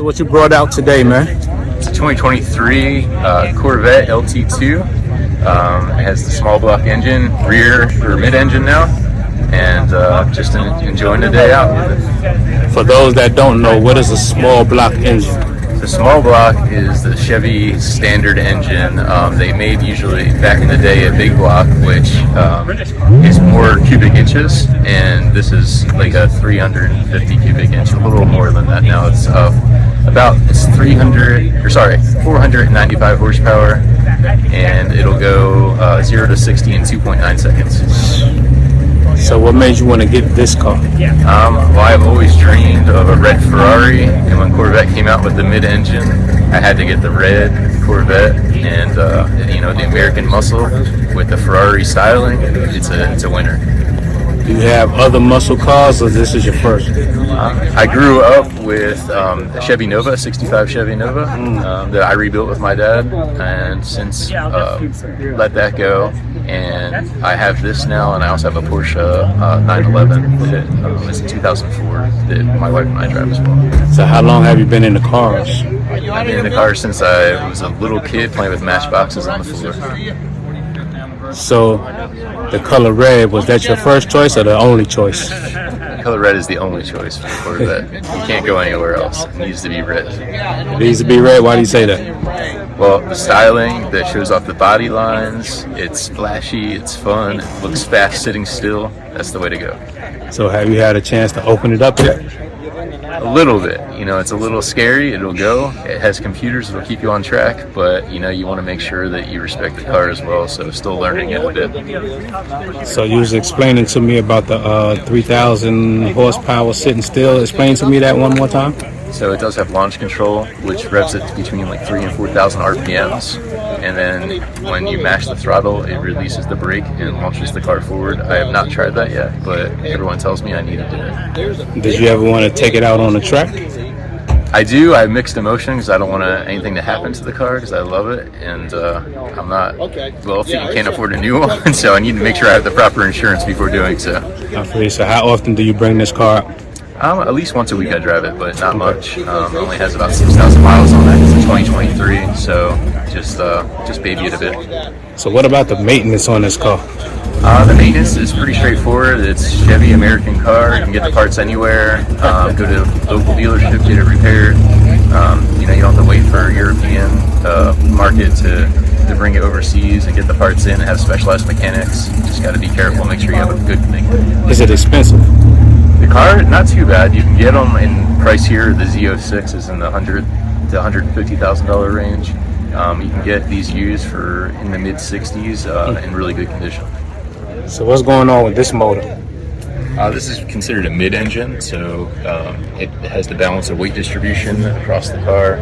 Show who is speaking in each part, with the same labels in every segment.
Speaker 1: So what you brought out today, man?
Speaker 2: It's a 2023 Corvette LT2. It has the small block engine, rear or mid-engine now, and just enjoying the day out with it.
Speaker 1: For those that don't know, what is a small block engine?
Speaker 2: The small block is the Chevy standard engine. They made usually back in the day a big block, which is more cubic inches, and this is like a 350 cubic inch, a little more than that now. It's 495 horsepower, and it'll go 0 to 60 in 2.9 seconds.
Speaker 1: So what made you want to get this car?
Speaker 2: Well, I've always dreamed of a red Ferrari, and when Corvette came out with the mid-engine, I had to get the red Corvette, and the American muscle with the Ferrari styling. It's a winner.
Speaker 1: Do you have other muscle cars, or this is your first?
Speaker 2: I grew up with a Chevy Nova, 65 Chevy Nova, that I rebuilt with my dad, and since let that go, and I have this now, and I also have a Porsche 911 that is a 2004 that my wife and I drive as well.
Speaker 1: So how long have you been in the cars?
Speaker 2: I've been in the car since I was a little kid playing with matchboxes on the floor.
Speaker 1: So the color red, was that your first choice or the only choice?
Speaker 2: Color red is the only choice for the Corvette. You can't go anywhere else. It needs to be red.
Speaker 1: It needs to be red? Why do you say that?
Speaker 2: Well, the styling that shows off the body lines, it's flashy, it's fun, it looks fast sitting still. That's the way to go.
Speaker 1: So have you had a chance to open it up yet?
Speaker 2: A little bit. It's a little scary. It'll go. It has computers. It'll keep you on track, but you want to make sure that you respect the car as well. So still learning it a bit.
Speaker 1: So you was explaining to me about the 3,000 horsepower sitting still. Explain to me that one more time.
Speaker 2: So it does have launch control, which revs it between like 3,000 and 4,000 RPMs. And then when you mash the throttle, it releases the brake and launches the car forward. I have not tried that yet, but everyone tells me I need to do it.
Speaker 1: Did you ever want to take it out on the track?
Speaker 2: I do. I have mixed emotions. I don't want anything to happen to the car because I love it, and I'm not wealthy and can't afford a new one, so I need to make sure I have the proper insurance before doing so.
Speaker 1: So how often do you bring this car up?
Speaker 2: At least once a week I drive it, but not much. It only has about 6,000 miles on it. It's a 2023, so just baby it a bit.
Speaker 1: So what about the maintenance on this car?
Speaker 2: The maintenance is pretty straightforward. It's Chevy American car. You can get the parts anywhere. Go to a local dealership, get it repaired. You don't have to wait for European market to bring it overseas and get the parts in and have specialized mechanics. You just got to be careful, make sure you have a good thing.
Speaker 1: Is it expensive?
Speaker 2: The car, not too bad. You can get them in price here. The Z06 is in the $100,000 to $150,000 range. You can get these used for in the mid 60s in really good condition.
Speaker 1: So what's going on with this motor?
Speaker 2: This is considered a mid-engine, so it has the balance of weight distribution across the car,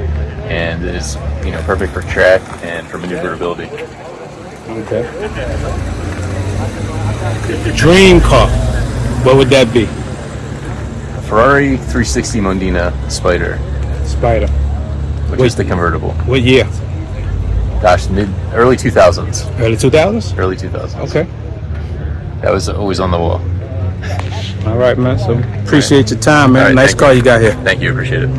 Speaker 2: and is perfect for track and for maneuverability.
Speaker 1: Okay. The dream car, what would that be?
Speaker 2: A Ferrari 360 Modena Spider.
Speaker 1: Spider.
Speaker 2: Which is the convertible.
Speaker 1: What year?
Speaker 2: Gosh, early 2000s.
Speaker 1: Early 2000s?
Speaker 2: Early 2000s.
Speaker 1: Okay.
Speaker 2: That was always on the wall.
Speaker 1: All right, man. So appreciate your time, man.
Speaker 2: Right,
Speaker 1: nice car you got here.
Speaker 2: Thank you. Appreciate it.